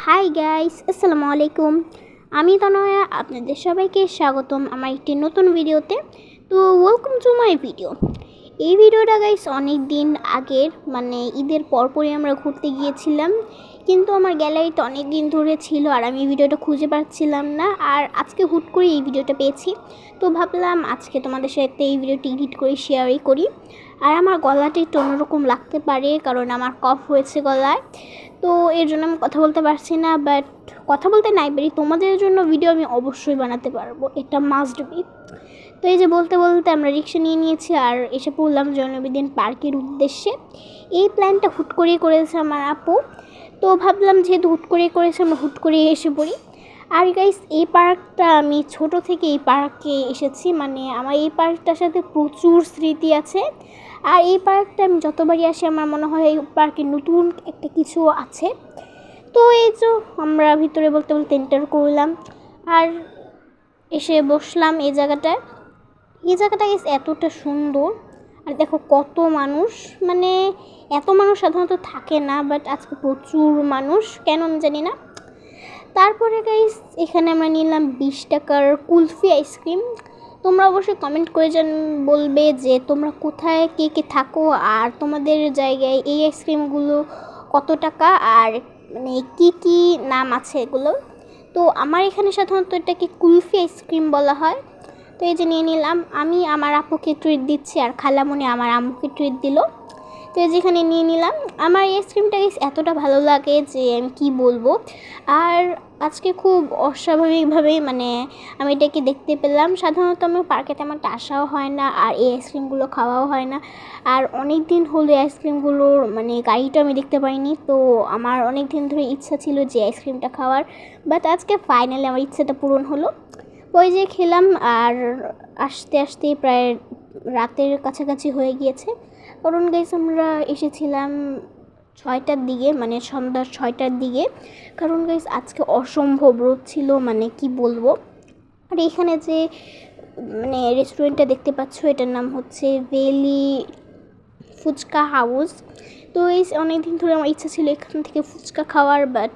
Hi guys, আসসালামু আলাইকুম। আমি তনয়া, আপনাদের সবাইকে স্বাগতম আমার একটি নতুন ভিডিওতে। তো ওয়েলকাম টু মাই ভিডিও। এই ভিডিওটা গাইস অনেক দিন আগের, মানে ঈদের পরপরই আমরা ঘুরতে গিয়েছিলাম, কিন্তু আমার গ্যালারিতে অনেক দিন ধরে ছিল আর আমি ভিডিওটা খুঁজে পাচ্ছিলাম না। আর আজকে হুট করে এই ভিডিওটা পেয়েছি, তো ভাবলাম আজকে তোমাদের সাথে এই ভিডিওটি এডিট করে শেয়ারই করি। আর আমার গলাটা একটু অন্যরকম লাগতে পারে, কারণ আমার কফ হয়েছে গলায়, তো এর জন্য আমি কথা বলতে পারছি না। বাট কথা বলতে নাই পারি, তোমাদের জন্য ভিডিও আমি অবশ্যই বানাতে পারবো, এটা মাস্ট বি। তো এই যে বলতে বলতে আমরা রিক্সা নিয়ে নিয়েছি আর এসে পড়লাম জৈনবিদিন পার্কের উদ্দেশ্যে। এই প্ল্যানটা হুট করেই করেছে আমার আপু, তো ভাবলাম যেহেতু হুট করেই করেছে আমরা হুট করে এসে পড়ি। আর গাইস, এই পার্কটা আমি ছোট থেকে এই পার্কে এসেছি, মানে আমার এই পার্কটার সাথে প্রচুর স্মৃতি আছে। আর এই পার্কটা আমি যতবারই আসি আমার মনে হয় এই পার্কে নতুন একটা কিছু আছে। তো এই যে আমরা ভিতরে বলতে বলতে এন্টার করলাম আর এসে বসলাম এই জায়গাটায়। এই জায়গাটা এতটা সুন্দর, আর দেখো কত মানুষ, মানে এত মানুষ সাধারণত থাকে না, বাট আজকে প্রচুর মানুষ, কেন আমি জানি না। তারপরে গাইস এখানে আমরা নিলাম 20 টাকার কুলফি আইসক্রিম। তোমরা অবশ্যই কমেন্ট করে বলবে যে তোমরা কোথায় কে কে থাকো আর তোমাদের জায়গায় এই আইসক্রিমগুলো কত টাকা আর মানে কি কি নাম আছে এগুলো। তো আমার এখানে সাধারণত এটাকে কুলফি আইসক্রিম বলা হয়। তো এই যে নিয়ে নিলাম, আমি আমার আপুকে ট্রিট দিচ্ছি আর খালামণি আমার আম্মুকে ট্রিট দিল। তো যেখানে নিয়ে নিলাম, আমার এই আইসক্রিমটা এতটা ভালো লাগে যে আমি কি বলবো। আর আজকে খুব অস্বাভাবিকভাবে মানে আমি এটাকে দেখতে পেলাম। সাধারণত আমি পার্কে তেমন একটা আসাও হয় না আর এই আইসক্রিমগুলো খাওয়াও হয় না। আর অনেক দিন হলো আইসক্রিমগুলোর মানে গাড়িটা আমি দেখতে পাইনি, তো আমার অনেক দিন ধরে ইচ্ছা ছিল যে আইসক্রিমটা খাওয়ার, বাট আজকে ফাইনালি আমার ইচ্ছাটা পূরণ হলো। ওই যে খেলাম আর আস্তে আস্তে প্রায় রাতের কাছাকাছি হয়ে গিয়েছে, কারণ গাইস আমরা এসেছিলাম 6টার দিকে, মানে সন্ধ্যা 6টার দিকে। কারণ গাইস আজকে অসম্ভব রোদ ছিল, মানে কি বলবো। আর এখানে যে মানে রেস্টুরেন্টটা দেখতে পাচ্ছ এটার নাম হচ্ছে ভ্যালি ফুচকা হাউস। তো এই অনেক দিন ধরে আমার ইচ্ছা ছিল এখান থেকে ফুচকা খাওয়ার, বাট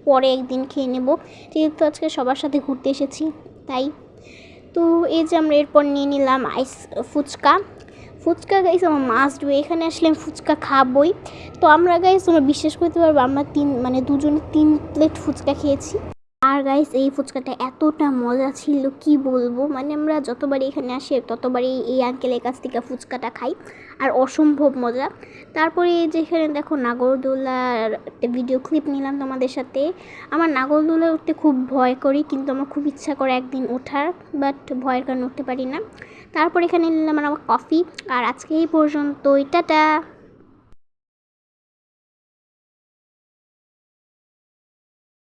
পরে একদিন খেয়ে নেব, যেহেতু আজকে সবার সাথে ঘুরতে এসেছি তাই। তো এই যে আমরা এরপর নিয়ে নিলাম ফুচকা। ফুচকা গাইস আমার মাস্ট বি, এখানে আসলে আমি ফুচকা খাবই। তো আমরা গাইস তোমরা বিশ্বাস করতে পারবো আমরা দুজনে 3 প্লেট ফুচকা খেয়েছি। আর গাইস এই ফুচকাটা এতটা মজা ছিল কি বলবো, মানে আমরা যতবারই এখানে আসি ততবারই এই আঙ্কেলের কাছ থেকে ফুচকাটা খাই আর অসম্ভব মজা। তারপরে যেখানে দেখো নাগরদোলার একটা ভিডিও ক্লিপ নিলাম তোমাদের সাথে। আমার নাগরদোলায় উঠতে খুব ভয় করি, কিন্তু আমার খুব ইচ্ছা করে একদিন ওঠার, বাট ভয়ের কারণে উঠতে পারি না। তারপর এখানে নিলাম আমার কফি। আর আজকে এই পর্যন্তই, টাটা।